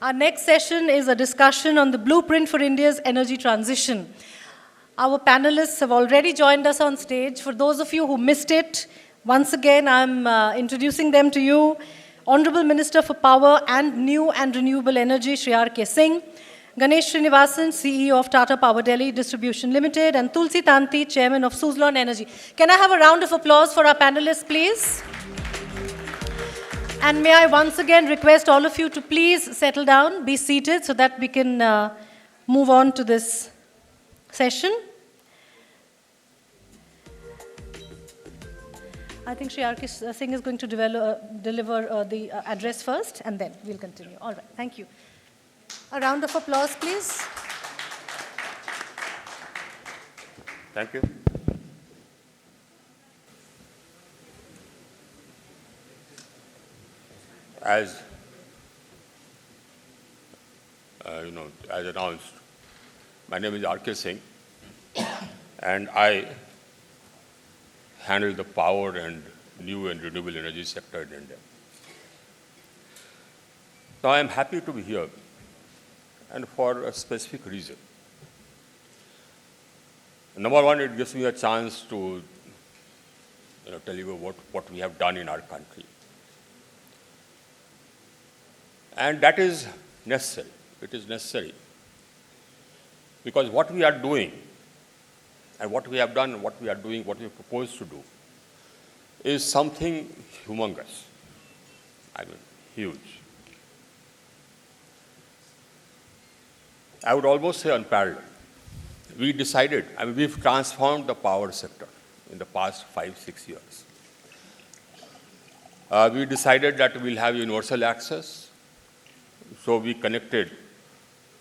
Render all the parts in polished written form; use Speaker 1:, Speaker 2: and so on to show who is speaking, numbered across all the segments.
Speaker 1: Our next session is a discussion on the blueprint for India's energy transition. Our panelists have already joined us on stage. For those of you who missed it, once again, I'm introducing them to you. Honorable Minister for Power and New and Renewable Energy, Shri R.K. Singh, Ganesh Srinivasan, CEO of Tata Power Delhi Distribution Limited, and Tulsi Tanti, Chairman of Suzlon Energy. Can I have a round of applause for our panelists, please? And may I once again request all of you to please settle down, be seated, so that we can move on to this session. I think Shri R.K. Singh is going to deliver the address first, and then we'll continue. All right, thank you. A round of applause, please.
Speaker 2: Thank you. As as announced, my name is R.K. Singh, and I handle the power and new and renewable energy sector in India. So I am happy to be here, and for a specific reason. Number one, it gives me a chance to tell you what we have done in our country. And that is necessary. It is necessary. Because what we are doing, and what we have done, what we are doing, what we propose to do, is something humongous. I mean, huge. I would almost say unparalleled. We decided, we've transformed the power sector in the past 5-6 years. We decided that we'll have universal access. So we connected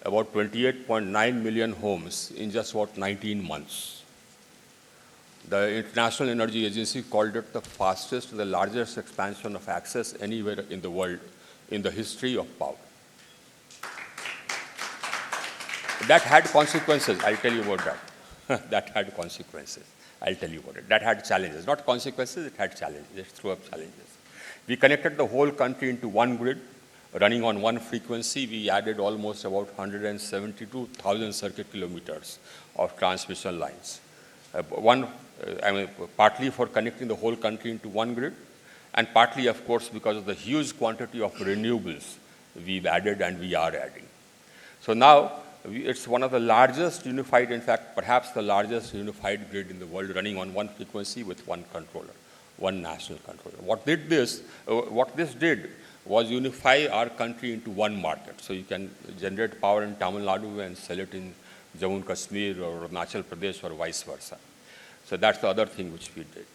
Speaker 2: about 28.9 million homes in just about 19 months. The International Energy Agency called it the fastest and the largest expansion of access anywhere in the world in the history of power. That had consequences. I'll tell you about that. That had consequences. I'll tell you about it. That had challenges. Not consequences, it had challenges. It threw up challenges. We connected the whole country into one grid, running on one frequency. We added almost about 172,000 circuit kilometers of transmission lines. Partly for connecting the whole country into one grid, and partly, of course, because of the huge quantity of renewables we've added and we are adding. So now, it's one of the largest unified, in fact, perhaps the largest unified grid in the world, running on one frequency with one controller, one national controller. What this did was unify our country into one market. So you can generate power in Tamil Nadu and sell it in Jammu and Kashmir or Arunachal Pradesh or vice versa. So that's the other thing which we did.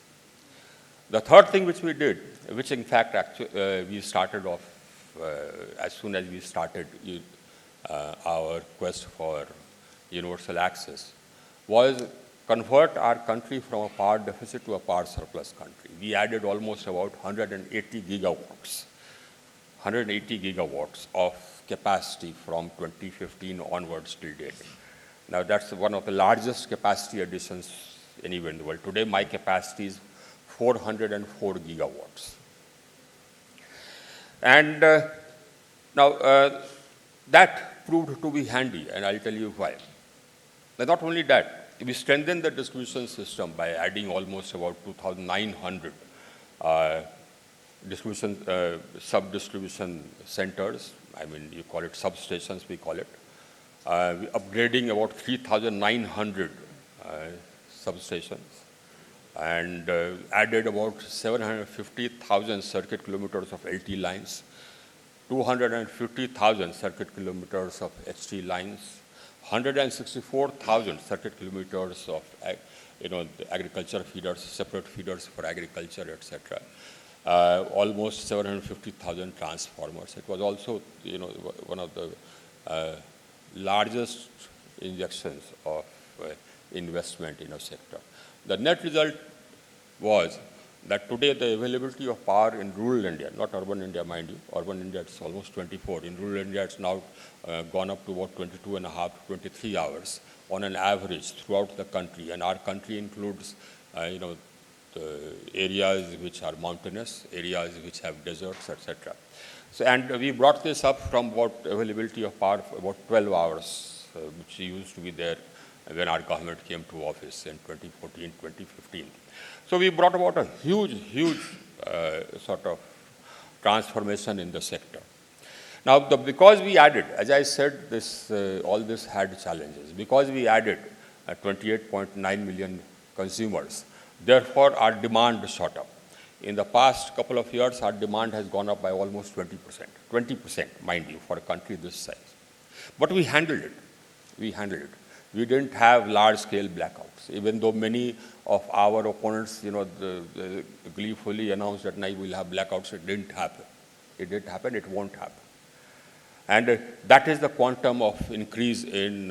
Speaker 2: The third thing which we did, which in fact we started off as soon as we started our quest for universal access, was convert our country from a power deficit to a power surplus country. We added almost about 180 gigawatts of capacity from 2015 onwards till date. Now that's one of the largest capacity additions anywhere in the world. Today my capacity is 404 gigawatts. And that proved to be handy, and I'll tell you why. But not only that, we strengthened the distribution system by adding almost about 2,900 sub-distribution centers. You call it substations, we call it. Upgrading about 3,900 substations, and added about 750,000 circuit kilometers of LT lines, 250,000 circuit kilometers of HT lines, 164,000 circuit kilometers of the agriculture feeders, separate feeders for agriculture, etc. Almost 750,000 transformers. It was also one of the largest injections of investment in a sector. The net result was that today the availability of power in rural India, not urban India, mind you, urban India it's almost 24. In rural India it's now gone up to about 22 and a half to 23 hours on an average throughout the country. And our country includes, the areas which are mountainous, areas which have deserts, etc. So, and we brought this up from about availability of power for about 12 hours, which used to be there when our government came to office in 2014, 2015. So we brought about a huge sort of transformation in the sector. Now, because we added, as I said, this all this had challenges. Because we added 28.9 million consumers, therefore our demand shot up. In the past couple of years, our demand has gone up by almost 20%. 20%, mind you, for a country this size. But we handled it. We handled it. We didn't have large-scale blackouts, even though many of our opponents, gleefully announced that now we'll have blackouts. It didn't happen. It didn't happen. It won't happen. And that is the quantum of increase in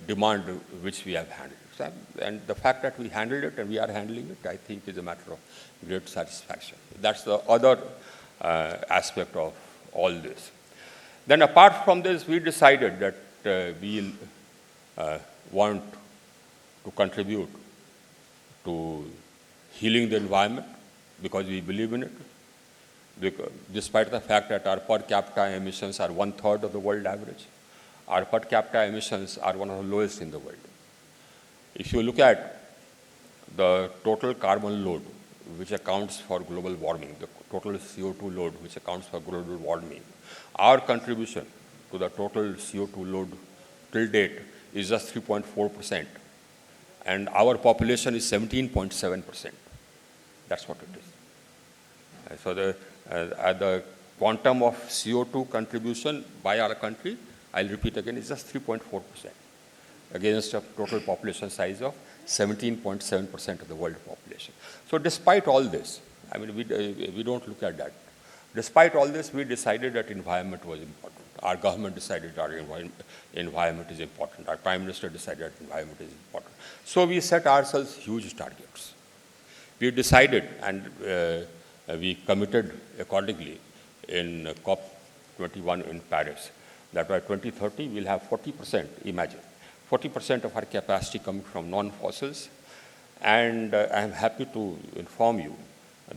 Speaker 2: demand which we have handled. So, and the fact that we handled it and we are handling it, I think, is a matter of great satisfaction. That's the other aspect of all this. Then apart from this, we decided that we'll want to contribute to healing the environment because we believe in it. Because despite the fact that our per capita emissions are 1/3 of the world average, our per capita emissions are one of the lowest in the world. If you look at the total carbon load, which accounts for global warming, the total CO2 load, which accounts for global warming, our contribution to the total CO2 load till date is just 3.4%, and our population is 17.7%. That's what it is. So the quantum of CO2 contribution by our country, I'll repeat again, is just 3.4% against a total population size of 17.7% of the world population. So despite all this, I mean, we don't look at that. Despite all this, we decided that environment was important. Our government decided our environment is important. Our Prime Minister decided that environment is important. So we set ourselves huge targets. We decided and we committed accordingly in COP21 in Paris that by 2030 we'll have 40%, imagine, 40% of our capacity coming from non-fossils. And I'm happy to inform you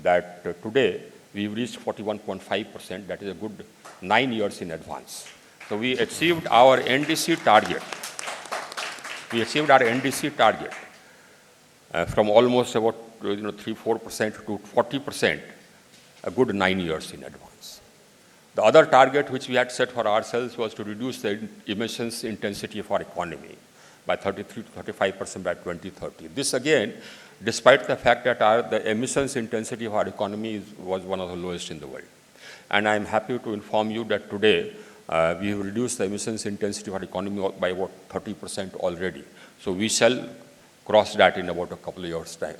Speaker 2: that today we've reached 41.5%. That is a good 9 years in advance. So we achieved our NDC target. We achieved our NDC target from almost about 3-4% to 40%, a good 9 years in advance. The other target which we had set for ourselves was to reduce the emissions intensity of our economy by 33 to 35% by 2030. This again, despite the fact that the emissions intensity of our economy was one of the lowest in the world. And I'm happy to inform you that today we have reduced the emissions intensity of our economy by about 30% already. So we shall cross that in about a couple of years' time.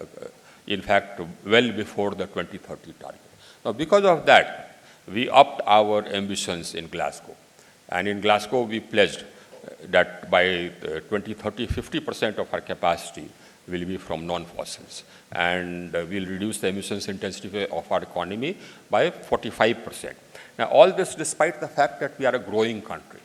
Speaker 2: In fact, well before the 2030 target. Now, because of that, we upped our ambitions in Glasgow. And in Glasgow, we pledged that by 2030, 50% of our capacity will be from non-fossils. And we'll reduce the emissions intensity of our economy by 45%. Now, all this despite the fact that we are a growing country.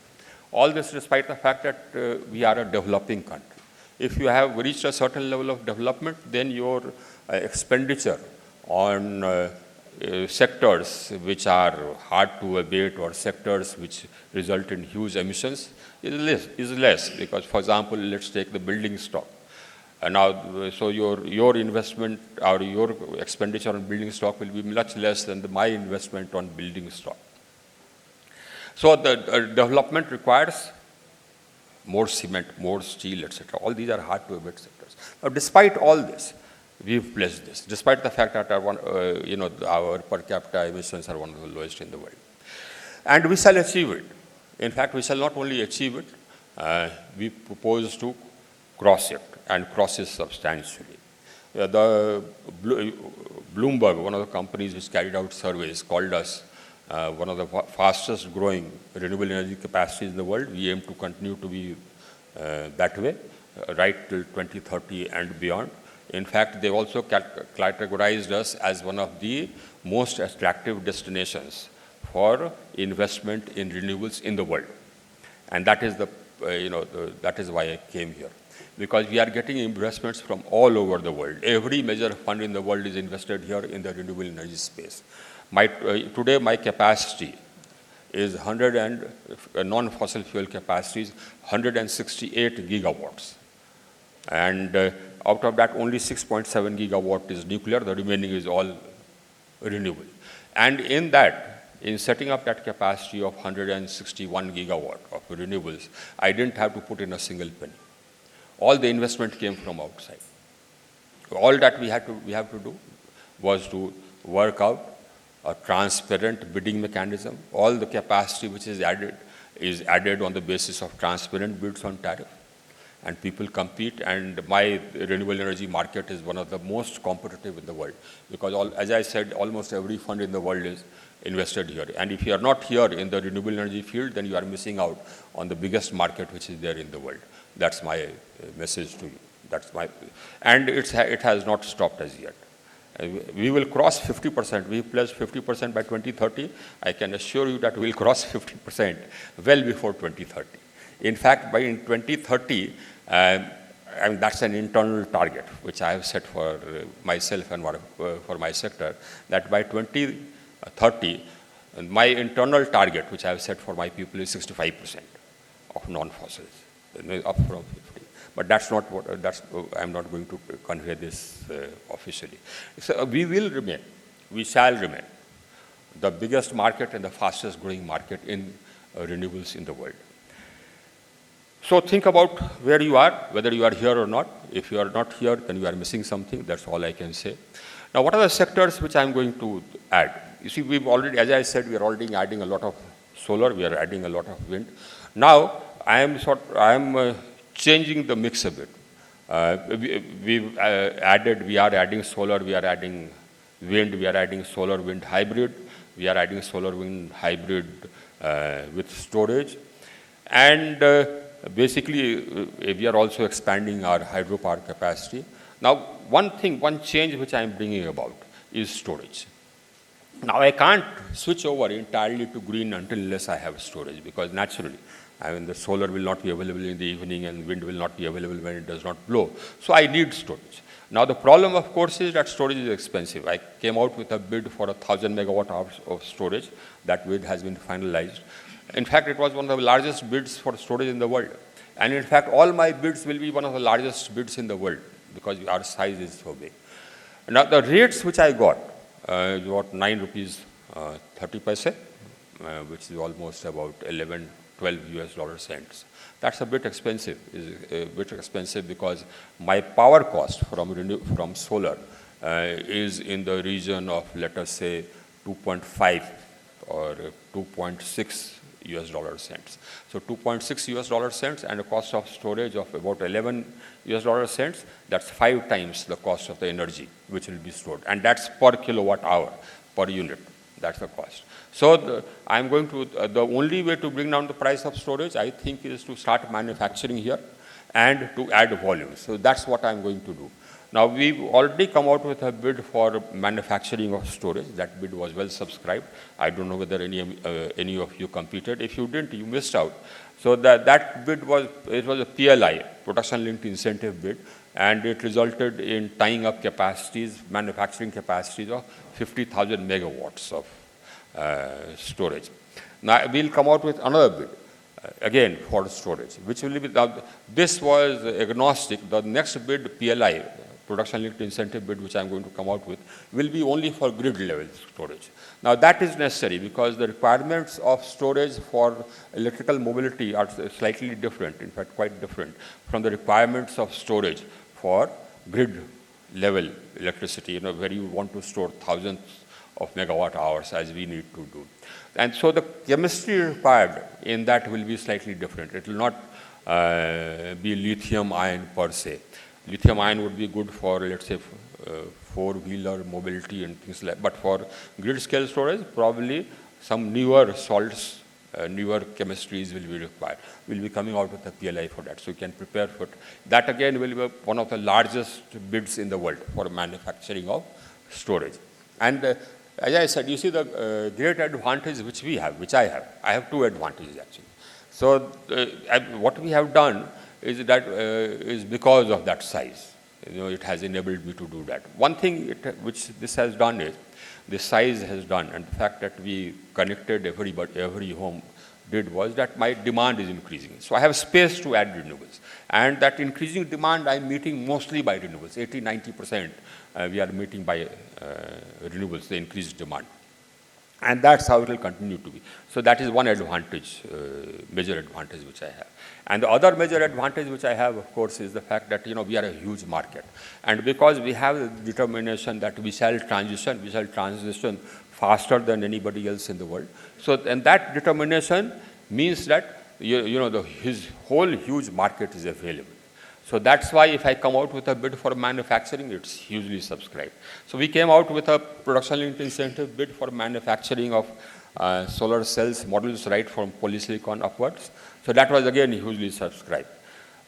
Speaker 2: All this despite the fact that we are a developing country. If you have reached a certain level of development, then your expenditure on sectors which are hard to abate or sectors which result in huge emissions is less. Because, for example, let's take the building stock. Now, so your investment or your expenditure on building stock will be much less than my investment on building stock. So the development requires more cement, more steel, etc. All these are hard to abate sectors. Now, despite all this, we've pledged this, despite the fact that our per capita emissions are one of the lowest in the world. And we shall achieve it. In fact, we shall not only achieve it, we propose to cross it and cross it substantially. The Bloomberg, one of the companies which carried out surveys, called us one of the fastest growing renewable energy capacities in the world. We aim to continue to be that way, right till 2030 and beyond. In fact, they also categorized us as one of the most attractive destinations for investment in renewables in the world. And that is that is why I came here. Because we are getting investments from all over the world. Every major fund in the world is invested here in the renewable energy space. Today, my capacity is 100 and non-fossil fuel capacity is 168 gigawatts. And out of that, only 6.7 gigawatt is nuclear. The remaining is all renewable. And in that, in setting up that capacity of 161 gigawatt of renewables, I didn't have to put in a single penny. All the investment came from outside. All that we have to do was to work out a transparent bidding mechanism. All the capacity which is added on the basis of transparent bids on tariff. And people compete, and my renewable energy market is one of the most competitive in the world, because as I said, almost every fund in the world is invested here. And if you are not here in the renewable energy field, then you are missing out on the biggest market which is there in the world. That's my message to you. And it has not stopped as yet. We will cross 50%. We pledged 50% by 2030. I can assure you that we'll cross 50% well before 2030. In fact, by 2030, and that's an internal target which I have set for myself and for my sector, that by 2030, my internal target which I have set for my people is 65% of non-fossils, up from 50. But that's not what, I'm not going to convey this officially. So we shall remain the biggest market and the fastest growing market in renewables in the world. So think about where you are, whether you are here or not. If you are not here, then you are missing something. That's all I can say. Now, what are the sectors which I'm going to add? You see, we've already, as I said, we are already adding a lot of solar. We are adding a lot of wind. Now, I am changing the mix a bit. We are adding solar. We are adding wind. We are adding solar wind hybrid. We are adding solar wind hybrid with storage, and basically, we are also expanding our hydropower capacity. Now, one change which I am bringing about is storage. Now, I can't switch over entirely to green unless I have storage, because naturally, the solar will not be available in the evening and wind will not be available when it does not blow. So I need storage. Now, the problem, of course, is that storage is expensive. I came out with a bid for 1,000 megawatt hours of storage. That bid has been finalized. In fact, it was one of the largest bids for storage in the world. And in fact, all my bids will be one of the largest bids in the world, because our size is so big. Now, the rates which I got is about 9 rupees 30 paise, which is almost about 11, 12 US dollar cents. That's a bit expensive. It's a bit expensive because my power cost from solar is in the region of, let us say, 2.5 or 2.6 US dollar cents. So 2.6 US dollar cents and a cost of storage of about 11 US dollar cents, that's 5 times the cost of the energy which will be stored. And that's per kilowatt hour, per unit. That's the cost. So I'm going to, the only way to bring down the price of storage, I think, is to start manufacturing here and to add volume. So that's what I'm going to do. Now, we've already come out with a bid for manufacturing of storage. That bid was well subscribed. I don't know whether any of you competed. If you didn't, you missed out. So that bid was a PLI, production linked incentive bid, and it resulted in tying up capacities, manufacturing capacities of 50,000 megawatts of storage. Now, we'll come out with another bid, again for storage, which will be, this was agnostic. The next bid, PLI, production linked incentive bid, which I'm going to come out with, will be only for grid level storage. Now, that is necessary because the requirements of storage for electrical mobility are slightly different, in fact quite different, from the requirements of storage for grid level electricity, where you want to store thousands of megawatt hours as we need to do. And so the chemistry required in that will be slightly different. It will not be lithium ion per se. Lithium ion would be good for, let's say, four-wheeler mobility and things like that. But for grid scale storage, probably some newer salts, newer chemistries will be required. We'll be coming out with a PLI for that. So you can prepare for it. That again will be one of the largest bids in the world for manufacturing of storage. And as I said, you see the great advantage which we have, which I have. I have two advantages actually. So what we have done is that is because of that size. it has enabled me to do that. One thing which this has done is, the size has done, and the fact that we connected every home did was that my demand is increasing. So I have space to add renewables. And that increasing demand I'm meeting mostly by renewables. 80–90% we are meeting by renewables, the increased demand. And that's how it will continue to be. So that is one advantage, major advantage which I have. And the other major advantage which I have, of course, is the fact that we are a huge market. And because we have the determination that we shall transition faster than anybody else in the world. So, and that determination means that his whole huge market is available. So that's why if I come out with a bid for manufacturing, it's hugely subscribed. So we came out with a production linked incentive bid for manufacturing of solar cells modules right from polysilicon upwards. So that was again hugely subscribed.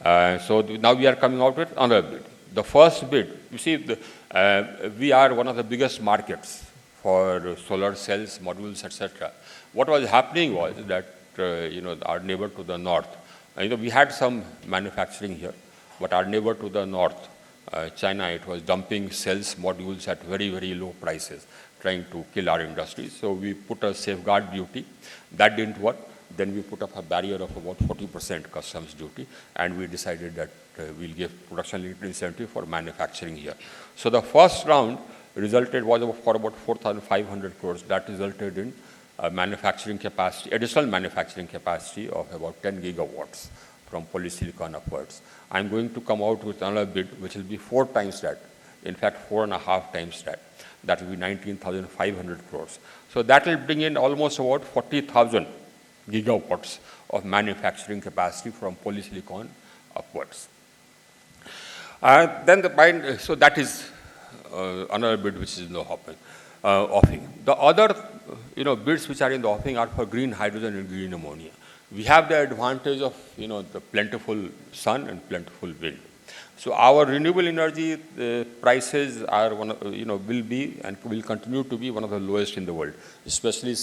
Speaker 2: So now we are coming out with another bid. The first bid, you see, we are one of the biggest markets for solar cells, modules, etc. What was happening was that our neighbor to the north, we had some manufacturing here. But our neighbor to the north, China, it was dumping cells, modules at very, very low prices, trying to kill our industry. So we put a safeguard duty. That didn't work. Then we put up a barrier of about 40% customs duty, and we decided that we'll give production-linked incentive for manufacturing here. So the first round was for about 4,500 crores. That resulted in manufacturing capacity, additional manufacturing capacity of about 10 gigawatts from polysilicon upwards. I'm going to come out with another bid which will be 4 times that, in fact 4.5 times that. That will be 19,500 crores. So that will bring in almost about 40,000 gigawatts of manufacturing capacity from polysilicon upwards. So that is another bid which is in the offing. The other bids which are in the offing are for green hydrogen and green ammonia. We have the advantage of the plentiful sun and plentiful wind. So our renewable energy prices are will be and will continue to be one of the lowest in the world, especially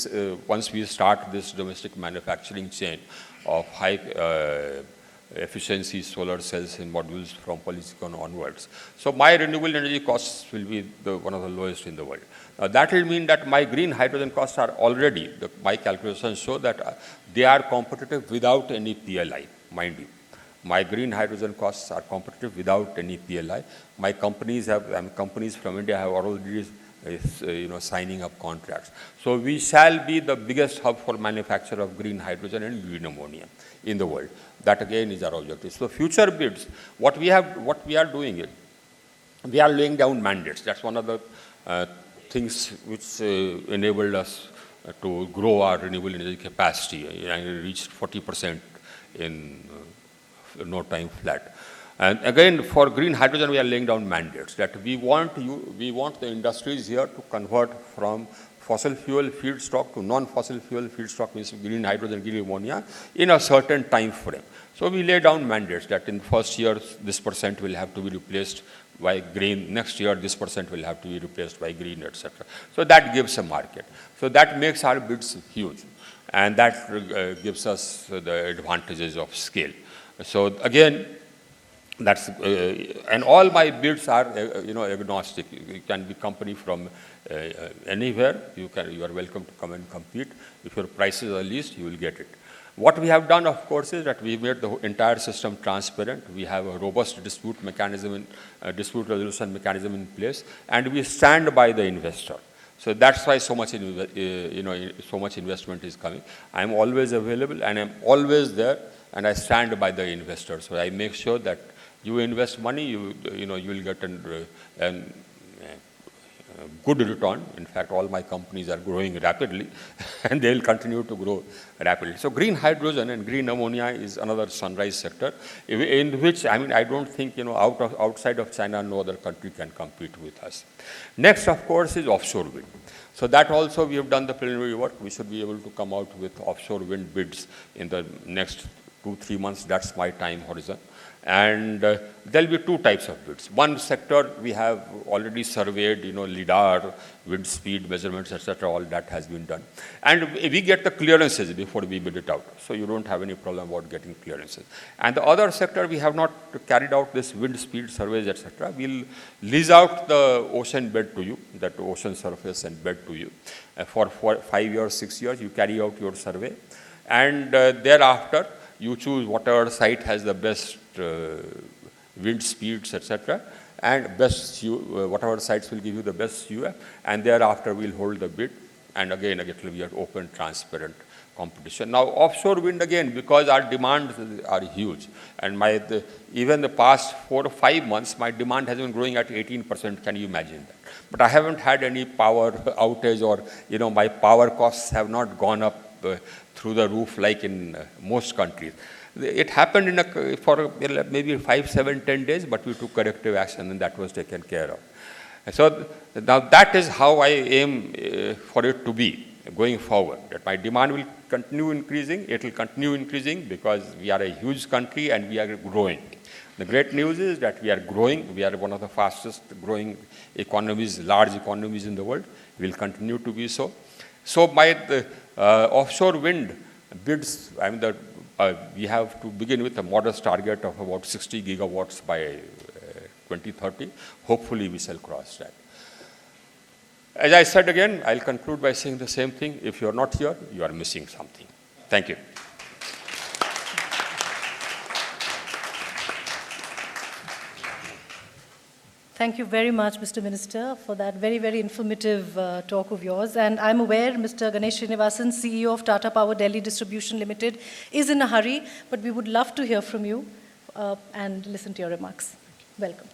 Speaker 2: once we start this domestic manufacturing chain of high efficiency solar cells and modules from polysilicon onwards. So my renewable energy costs will be one of the lowest in the world. That will mean that my green hydrogen costs are already, my calculations show that they are competitive without any PLI, mind you. My green hydrogen costs are competitive without any PLI. My companies from India have already signing up contracts. So we shall be the biggest hub for manufacture of green hydrogen and green ammonia in the world. That again is our objective. So future bids, what we are doing is, we are laying down mandates. That's one of the things which enabled us to grow our renewable energy capacity and reached 40% in no time flat. And again, for green hydrogen, we are laying down mandates that we want the industries here to convert from fossil fuel feedstock to non-fossil fuel feedstock, means green hydrogen, green ammonia, in a certain time frame. So we lay down mandates that in first year, this percent will have to be replaced by green. Next year, this percent will have to be replaced by green, etc. So that gives a market. So that makes our bids huge. And that gives us the advantages of scale. So again, that's and all my bids are agnostic. You can be company from anywhere. You are welcome to come and compete. If your prices are least, you will get it. What we have done, of course, is that we made the entire system transparent. We have a robust dispute resolution mechanism in place, and we stand by the investor. So that's why so much investment is coming. I am always available, and I am always there, and I stand by the investor. So I make sure that you invest money, you will get a good return. In fact, all my companies are growing rapidly, and they will continue to grow rapidly. So green hydrogen and green ammonia is another sunrise sector, in which, I don't think, outside of China, no other country can compete with us. Next, of course, is offshore wind. So that also we have done the preliminary work. We should be able to come out with offshore wind bids in the next 2-3 months, that's my time horizon. And there'll be two types of bids. One sector we have already surveyed, LIDAR, wind speed measurements, etc. All that has been done. And we get the clearances before we bid it out. So you don't have any problem about getting clearances. And the other sector, we have not carried out this wind speed surveys, etc. We'll lease out the ocean bed to you, that ocean surface and bed to you. For 5 years, 6 years, you carry out your survey. And thereafter, you choose whatever site has the best wind speeds, etc. And best whatever sites will give you the best UF. And thereafter, we'll hold the bid. And again, it will be an open, transparent competition. Now, offshore wind, again, because our demands are huge. And even the past 4 or 5 months, my demand has been growing at 18%. Can you imagine that? But I haven't had any power outage, or, my power costs have not gone up through the roof like in most countries. It happened for maybe 5, 7, 10 days, but we took corrective action and that was taken care of. So now that is how I aim for it to be going forward, that my demand will continue increasing. It will continue increasing because we are a huge country and we are growing. The great news is that we are growing. We are one of the fastest growing economies, large economies in the world. We will continue to be so. So by the offshore wind bids, we have to begin with a modest target of about 60 gigawatts by 2030. Hopefully, we shall cross that. As I said again, I'll conclude by saying the same thing. If you're not here, you are missing something. Thank you.
Speaker 1: Thank you very much, Mr. Minister, for that very, very informative talk of yours. And I'm aware Mr. Ganesh Srinivasan, CEO of Tata Power Delhi Distribution Limited, is in a hurry, but we would love to hear from you and listen to your remarks. Welcome.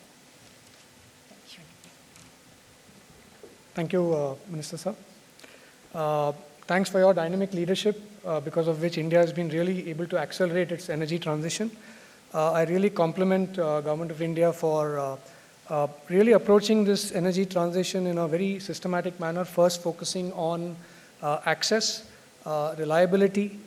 Speaker 3: Thank you, Minister Sir. Thanks for your dynamic leadership, because of which India has been really able to accelerate its energy transition. I really compliment Government of India for really approaching this energy transition in a very systematic manner, first focusing on access, reliability,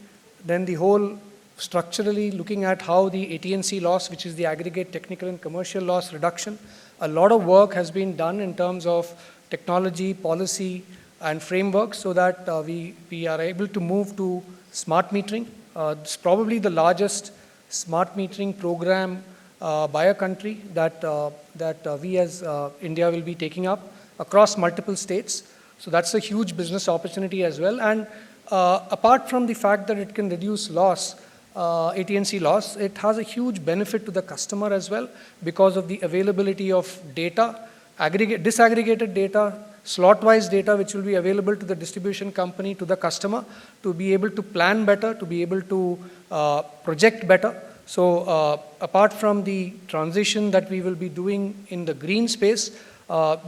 Speaker 3: then the whole structurally looking at how the AT&C loss, which is the aggregate technical and commercial loss reduction. A lot of work has been done in terms of technology, policy, and framework so that we are able to move to smart metering. It's probably the largest smart metering program by a country that we as India will be taking up across multiple states. So that's a huge business opportunity as well. And apart from the fact that it can reduce loss, AT&C loss, it has a huge benefit to the customer as well because of the availability of data, disaggregated data, slot-wise data, which will be available to the distribution company, to the customer, to be able to plan better, to be able to project better. So apart from the transition that we will be doing in the green space,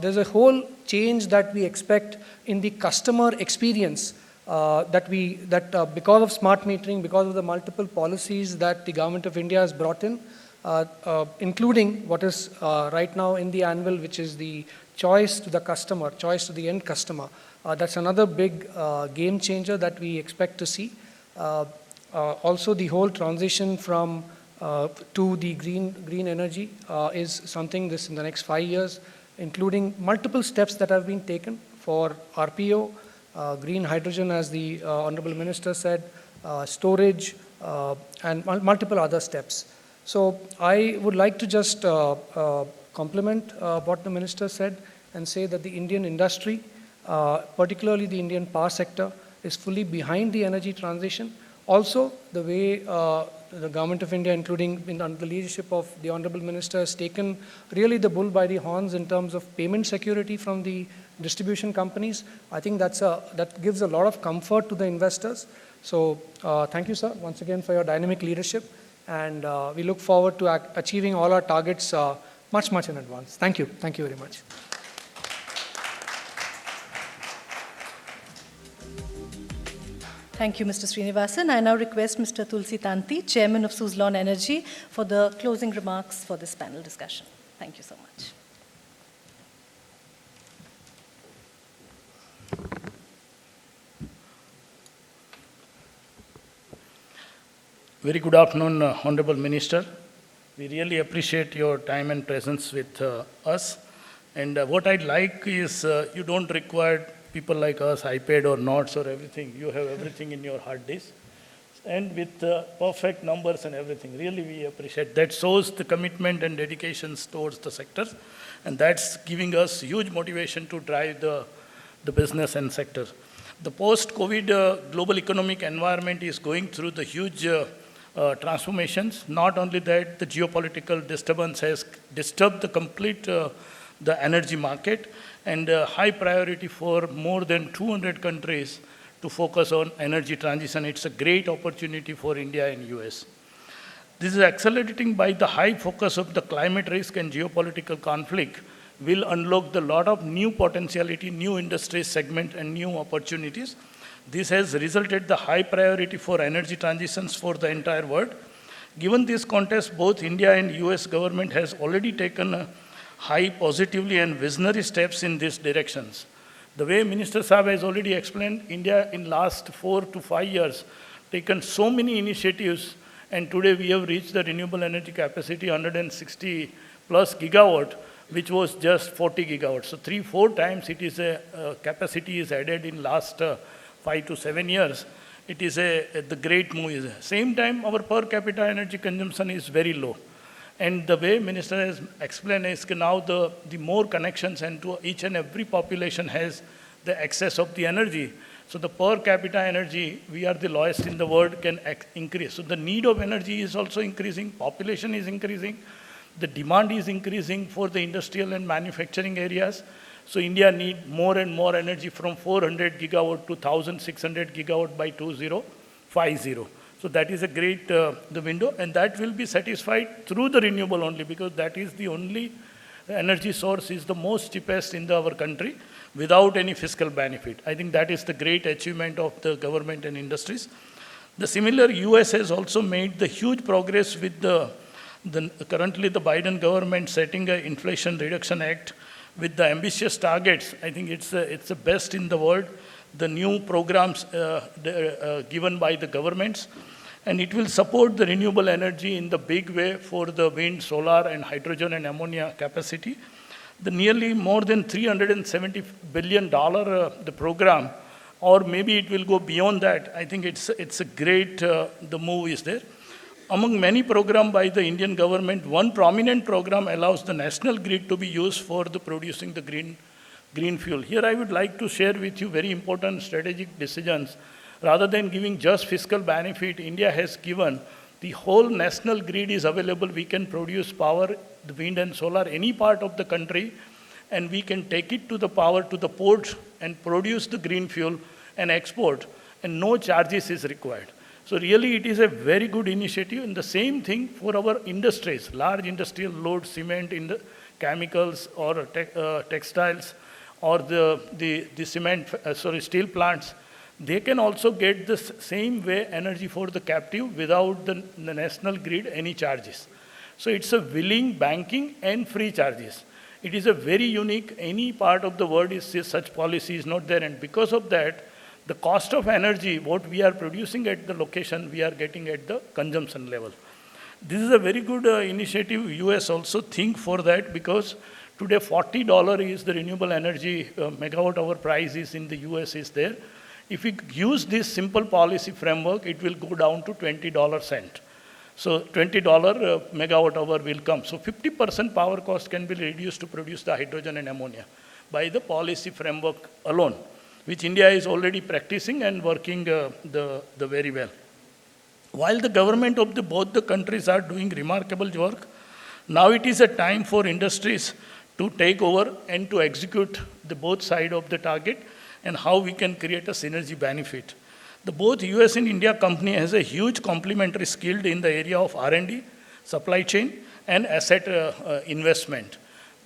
Speaker 3: there's a whole change that we expect in the customer experience that because of smart metering, because of the multiple policies that the Government of India has brought in, including what is right now in the anvil, which is the choice to the customer, choice to the end customer. That's another big game changer that we expect to see. Also, the whole transition from to the green energy is something in the next 5 years, including multiple steps that have been taken for RPO, green hydrogen, as the Honorable Minister said, storage, and multiple other steps. So I would like to just compliment what the Minister said and say that the Indian industry, particularly the Indian power sector, is fully behind the energy transition. Also, the way the Government of India, including under the leadership of the Honorable Minister, has taken really the bull by the horns in terms of payment security from the distribution companies. I think that gives a lot of comfort to the investors. So thank you, sir, once again for your dynamic leadership. And we look forward to achieving all our targets much, much in advance. Thank you. Thank you very much.
Speaker 1: Thank you, Mr. Srinivasan. I now request Mr. Tulsi Tanti, Chairman of Suzlon Energy, for the closing remarks for this panel discussion. Thank you so much.
Speaker 4: Very good afternoon, Honorable Minister. We really appreciate your time and presence with us. And what I'd like is you don't require people like us, iPad or notes or everything. You have everything in your hard disk. And with perfect numbers and everything. Really, we appreciate that. Shows the commitment and dedication towards the sectors. And that's giving us huge motivation to drive the business and sector. The post-COVID global economic environment is going through the huge transformations. Not only that, the geopolitical disturbance has disturbed the complete the energy market, and high priority for more than 200 countries to focus on energy transition. It's a great opportunity for India and US. This is accelerating by the high focus of the climate risk and geopolitical conflict will unlock the lot of new potentiality, new industry segment and new opportunities. This has resulted the high priority for energy transitions for the entire world. Given this context, both India and US government has already taken high positively and visionary steps in these directions. The way Minister Saab has already explained, India in last 4 to 5 years taken so many initiatives, and today we have reached the renewable energy capacity 160 plus gigawatt, which was just 40 gigawatts. So 3-4 times it is a capacity is added in last 5 to 7 years. It is the great move. Same time, our per capita energy consumption is very low. And the way Minister has explained is now the more connections and to each and every population has the access of the energy. So the per capita energy, we are the lowest in the world, can increase. So the need of energy is also increasing, population is increasing, the demand is increasing for the industrial and manufacturing areas. So India need more and more energy from 400 gigawatt to 1,600 gigawatt by 2050. So that is a great the window, and that will be satisfied through the renewable only, because that is the only energy source is the most cheapest in our country without any fiscal benefit. I think that is the great achievement of the government and industries. The similar US has also made the huge progress with currently the Biden government setting an Inflation Reduction Act with the ambitious targets. I think it's the best in the world. The new programs given by the governments, and it will support the renewable energy in the big way for the wind, solar, and hydrogen and ammonia capacity. The nearly more than $370 billion the program, or maybe it will go beyond that. I think it's a great, the move is there. Among many programs by the Indian government, one prominent program allows the national grid to be used for the producing the green fuel. Here I would like to share with you very important strategic decisions. Rather than giving just fiscal benefit, India has given the whole national grid is available. We can produce power, the wind and solar, any part of the country, and we can take it to the power to the port and produce the green fuel and export, and no charges is required. So really it is a very good initiative, and the same thing for our industries, large industrial load, cement, in the chemicals or textiles, or the cement, steel plants. They can also get the same way energy for the captive without the national grid any charges. So it's a willing banking and free charges. It is a very unique, any part of the world is such policy is not there, and because of that, the cost of energy, what we are producing at the location, we are getting at the consumption level. This is a very good initiative. US also think for that, because today $40 is the renewable energy megawatt hour price is in the US is there. If we use this simple policy framework, it will go down to $20 cent. So $20 megawatt hour will come. So 50% power cost can be reduced to produce the hydrogen and ammonia by the policy framework alone, which India is already practicing and working the very well. While the government of both the countries are doing remarkable work, now it is a time for industries to take over and to execute the both side of the target, and how we can create a synergy benefit. The both US and India company has a huge complementary skill in the area of R&D, supply chain, and asset investment.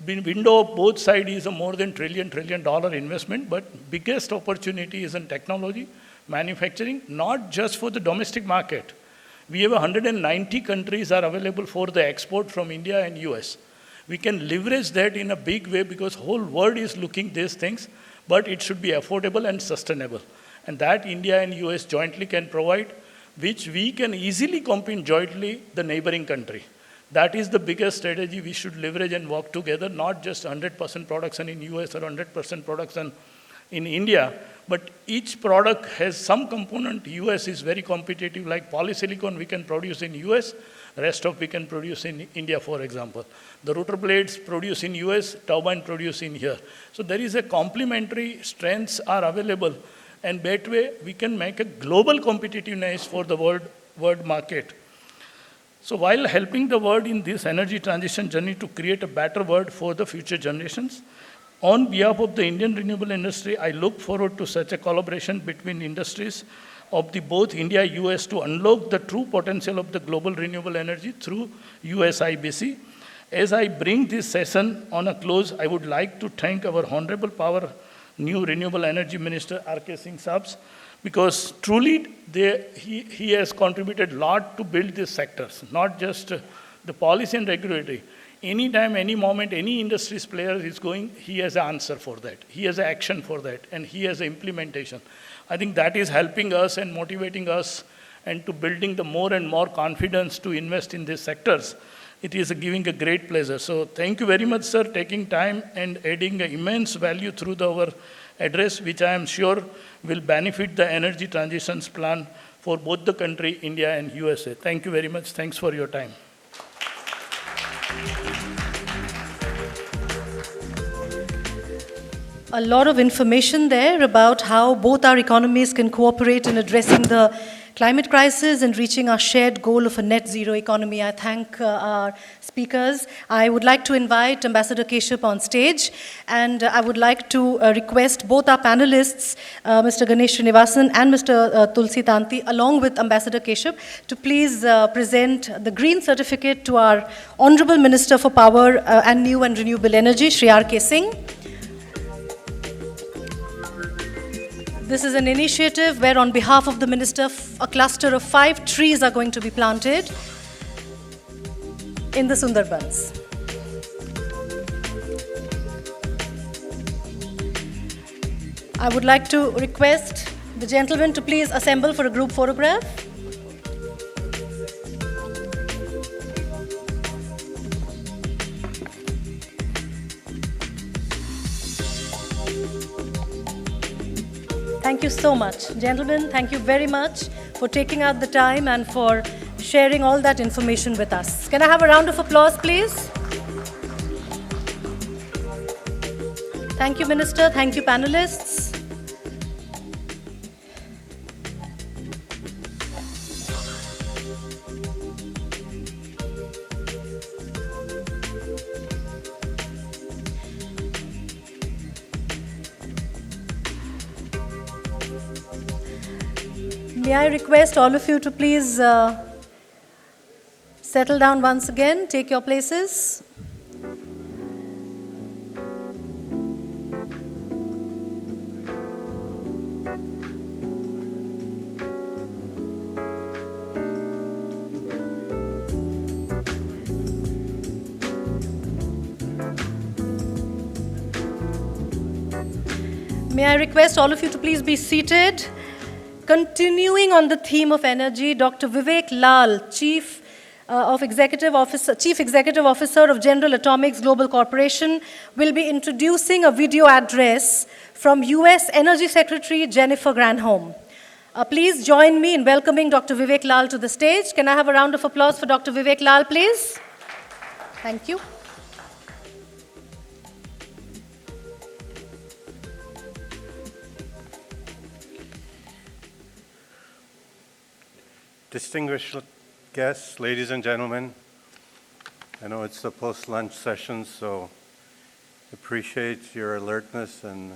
Speaker 4: Window of both sides is a more than $1 trillion investment, but biggest opportunity is in technology, manufacturing, not just for the domestic market. We have 190 countries are available for the export from India and US. We can leverage that in a big way, because whole world is looking these things, but it should be affordable and sustainable. And that India and US jointly can provide. which we can easily compete jointly the neighboring country. That is the biggest strategy we should leverage and work together, not just 100% production in US or 100% production in India, but each product has some component. US is very competitive, like polysilicon we can produce in US, rest of we can produce in India, for example. The rotor blades produce in US, turbine produce in here. So there is a complementary strengths are available, and that way we can make a global competitiveness for the world market. So while helping the world in this energy transition journey to create a better world for the future generations, on behalf of the Indian renewable industry, I look forward to such a collaboration between industries of the both India and US to unlock the true potential of the global renewable energy through USIBC. As I bring this session on a close, I would like to thank our Honorable Power new Renewable Energy Minister R.K. Singh Sabs, because truly he has contributed a lot to build these sectors, not just the policy and regulatory. Anytime, any moment, any industry's player is going, he has an answer for that. He has an action for that, and he has an implementation. I think that is helping us and motivating us and to building the more and more confidence to invest in these sectors. It is giving a great pleasure. So thank you very much, sir, taking time and adding immense value through our address, which I am sure will benefit the energy transitions plan for both the country, India and USA. Thank you very much. Thanks for your time.
Speaker 1: A lot of information there about how both our economies can cooperate in addressing the climate crisis and reaching our shared goal of a net zero economy. I thank our speakers. I would like to invite Ambassador Keshup on stage, and I would like to request both our panelists, Mr. Ganesh Srinivasan and Mr. Tulsi Tanti, along with Ambassador Keshup, to please present the green certificate to our Honorable Minister for Power and New and Renewable Energy, Shri R.K. Singh. This is an initiative where, on behalf of the Minister, a cluster of 5 trees are going to be planted in the Sundarbans. I would like to request the gentlemen to please assemble for a group photograph. Thank you so much. Gentlemen, thank you very much for taking out the time and for sharing all that information with us. Can I have a round of applause, please? Thank you, Minister. Thank you, panelists. May I request all of you to please settle down once again, take your places. May I request all of you to please be seated. Continuing on the theme of energy, Dr. Vivek Lal, Chief Executive Officer of General Atomics Global Corporation, will be introducing a video address from US Energy Secretary Jennifer Granholm. Please join me in welcoming Dr. Vivek Lal to the stage. Can I have a round of applause for Dr. Vivek Lal, please? Thank you.
Speaker 5: Distinguished guests, ladies and gentlemen, I know it's the post-lunch session, so appreciate your alertness, and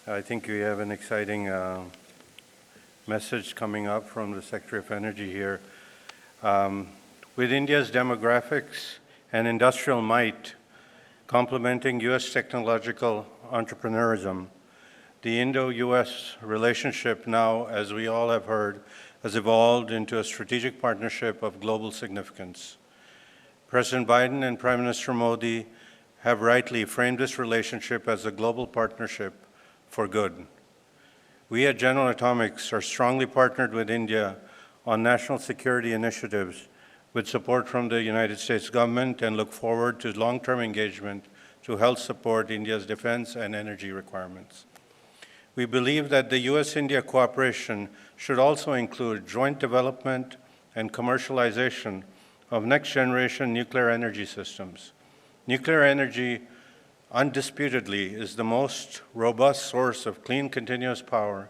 Speaker 5: I think we have an exciting message coming up from the Secretary of Energy here. With India's demographics and industrial might complementing U.S. technological entrepreneurism, the Indo-U.S. relationship now, as we all have heard, has evolved into a strategic partnership of global significance. President Biden and Prime Minister Modi have rightly framed this relationship as a global partnership for good. we at General Atomics are strongly partnered with India on national security initiatives with support from the United States government and look forward to long-term engagement to help support India's defense and energy requirements. We believe that the U.S.-India cooperation should also include joint development and commercialization of next-generation nuclear energy systems. Nuclear energy, undisputedly, is the most robust source of clean, continuous power,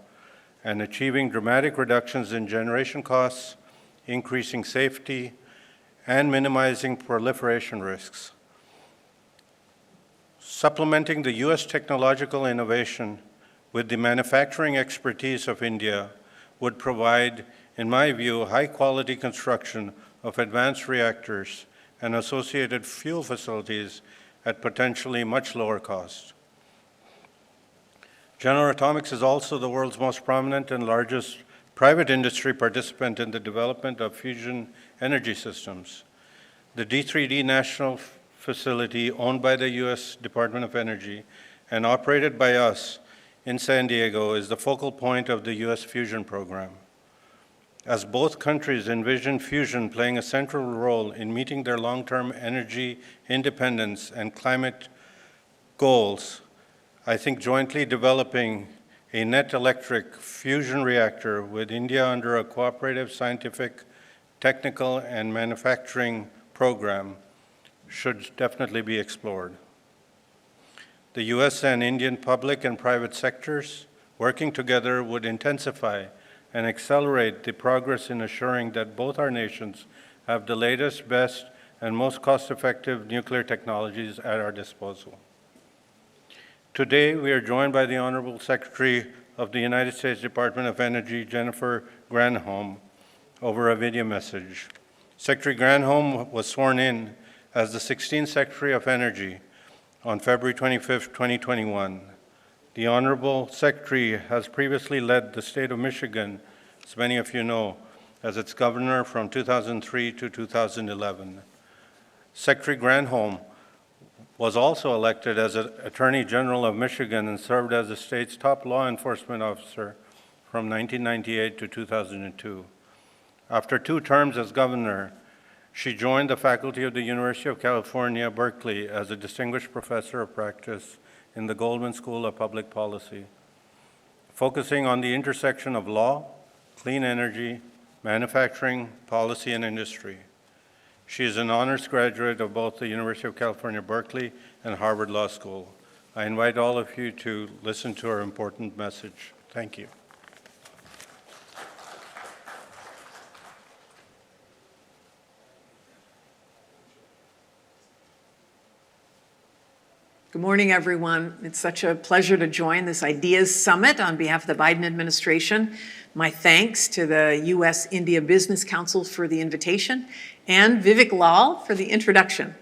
Speaker 5: and achieving dramatic reductions in generation costs, increasing safety, and minimizing proliferation risks. Supplementing the U.S. technological innovation with the manufacturing expertise of India would provide, in my view, high-quality construction of advanced reactors and associated fuel facilities at potentially much lower cost. General Atomics is also the world's most prominent and largest private industry participant in the development of fusion energy systems. The D3D National Facility, owned by the U.S. Department of Energy and operated by us in San Diego, is the focal point of the U.S. fusion program. As both countries envision fusion playing a central role in meeting their long-term energy independence and climate goals, I think jointly developing a net electric fusion reactor with India under a cooperative scientific, technical, and manufacturing program should definitely be explored. The U.S. and Indian public and private sectors working together would intensify and accelerate the progress in assuring that both our nations have the latest, best, and most cost-effective nuclear technologies at our disposal. Today, we are joined by the Honorable Secretary of the United States Department of Energy, Jennifer Granholm, over a video message. Secretary Granholm was sworn in as the 16th Secretary of Energy on February 25, 2021. The Honorable Secretary has previously led the state of Michigan, as many of you know, as its governor from 2003 to 2011. Secretary Granholm was also elected as Attorney General of Michigan and served as the state's top law enforcement officer from 1998 to 2002. After 2 terms as governor, she joined the faculty of the University of California, Berkeley as a distinguished professor of practice in the Goldman School of Public Policy, focusing on the intersection of law, clean energy, manufacturing, policy, and industry. She is an honors graduate of both the University of California, Berkeley and Harvard Law School. I invite all of you to listen to her important message. Thank you.
Speaker 6: Good morning, everyone. It's such a pleasure to join this Ideas Summit on behalf of the Biden administration. My thanks to the U.S.-India Business Council for the invitation and Vivek Lal for the introduction.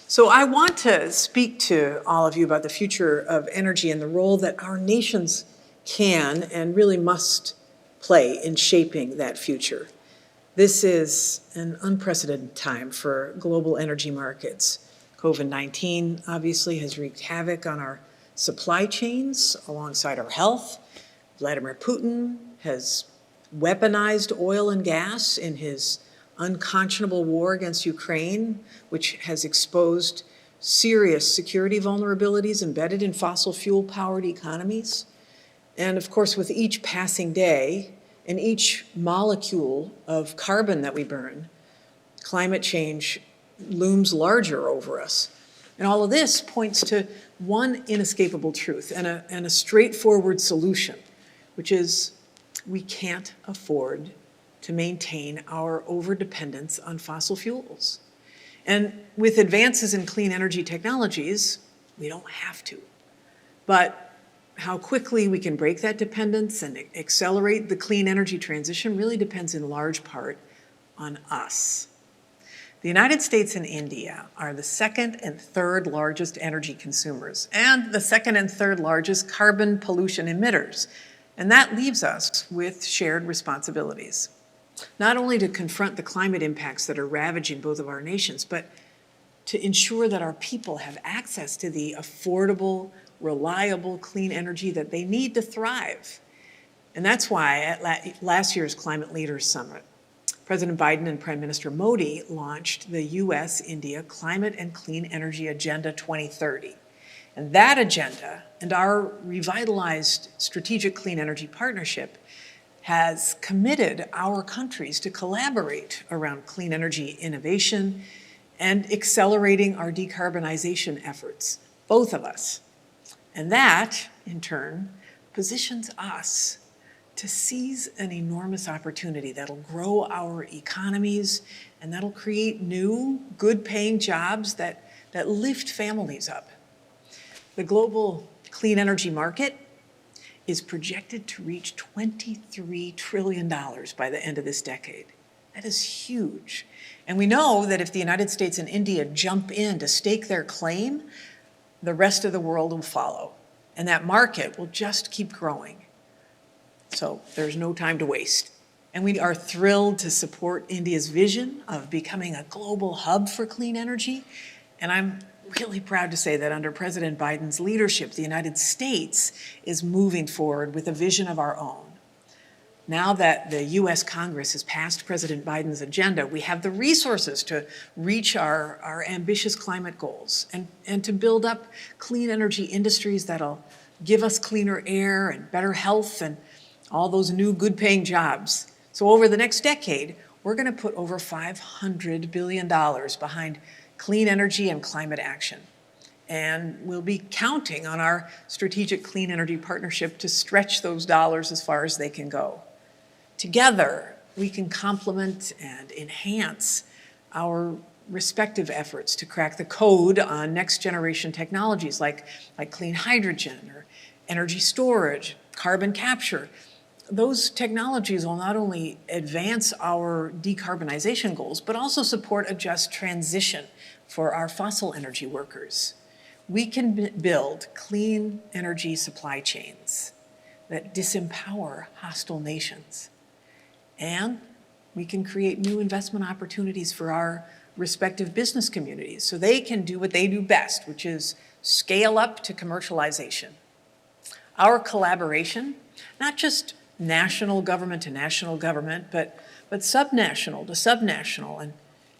Speaker 6: So I want to speak to all of you about the future of energy and the role that our nations can and really must play in shaping that future. This is an unprecedented time for global energy markets. COVID-19 obviously has wreaked havoc on our supply chains alongside our health. Vladimir Putin has weaponized oil and gas in his unconscionable war against Ukraine, which has exposed serious security vulnerabilities embedded in fossil fuel-powered economies. And of course, with each passing day and each molecule of carbon that we burn, climate change looms larger over us. And all of this points to one inescapable truth and a straightforward solution, which is we can't afford to maintain our overdependence on fossil fuels. And with advances in clean energy technologies, we don't have to. But how quickly we can break that dependence and accelerate the clean energy transition really depends in large part on us. The United States and India are the 2nd and 3rd largest energy consumers and the 2nd and 3rd largest carbon pollution emitters. And that leaves us with shared responsibilities, not only to confront the climate impacts that are ravaging both of our nations, but to ensure that our people have access to the affordable, reliable, clean energy that they need to thrive And that's why at last year's Climate Leaders Summit, President Biden and Prime Minister Modi launched the U.S.-India Climate and Clean Energy Agenda 2030. And that agenda and our revitalized Strategic Clean Energy Partnership has committed our countries to collaborate around clean energy innovation and accelerating our decarbonization efforts, both of us. And that, in turn, positions us to seize an enormous opportunity that'll grow our economies and that'll create new, good-paying jobs that lift families up. The global clean energy market is projected to reach $23 trillion by the end of this decade. That is huge. And we know that if the United States and India jump in to stake their claim, the rest of the world will follow. And that market will just keep growing. So there's no time to waste. And we are thrilled to support India's vision of becoming a global hub for clean energy. And I'm really proud to say that under President Biden's leadership, the United States is moving forward with a vision of our own. Now that the U.S. Congress has passed President Biden's agenda, we have the resources to reach our ambitious climate goals and to build up clean energy industries that'll give us cleaner air and better health and all those new good-paying jobs. So over the next decade, we're going to put over $500 billion behind clean energy and climate action. And we'll be counting on our Strategic Clean Energy Partnership to stretch those dollars as far as they can go. Together, we can complement and enhance our respective efforts to crack the code on next-generation technologies like clean hydrogen or energy storage, carbon capture. Those technologies will not only advance our decarbonization goals, but also support a just transition for our fossil energy workers. We can build clean energy supply chains that disempower hostile nations. And we can create new investment opportunities for our respective business communities so they can do what they do best, which is scale up to commercialization. Our collaboration, not just national government to national government, but subnational to subnational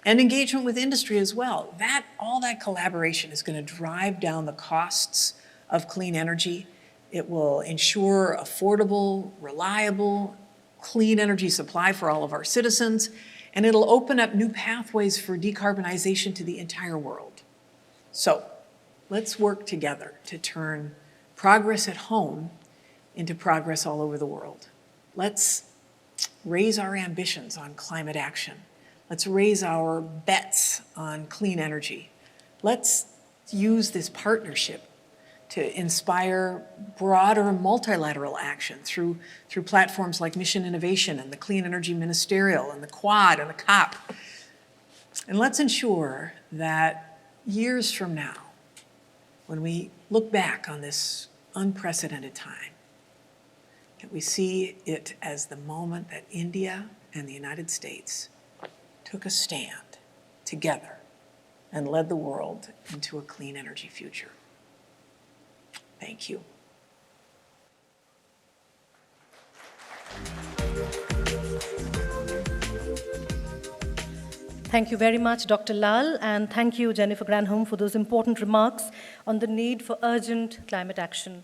Speaker 6: and engagement with industry as well. All that collaboration is going to drive down the costs of clean energy. It will ensure affordable, reliable, clean energy supply for all of our citizens, and it'll open up new pathways for decarbonization to the entire world. So let's work together to turn progress at home into progress all over the world. Let's raise our ambitions on climate action. Let's raise our bets on clean energy. Let's use this partnership to inspire broader multilateral action through platforms like Mission Innovation and the Clean Energy Ministerial and the Quad and the COP. And let's ensure that years from now, when we look back on this unprecedented time, that we see it as the moment that India and the United States took a stand together and led the world into a clean energy future. Thank you.
Speaker 1: Thank you very much, Dr. Lal, and thank you, Jennifer Granholm, for those important remarks on the need for urgent climate action.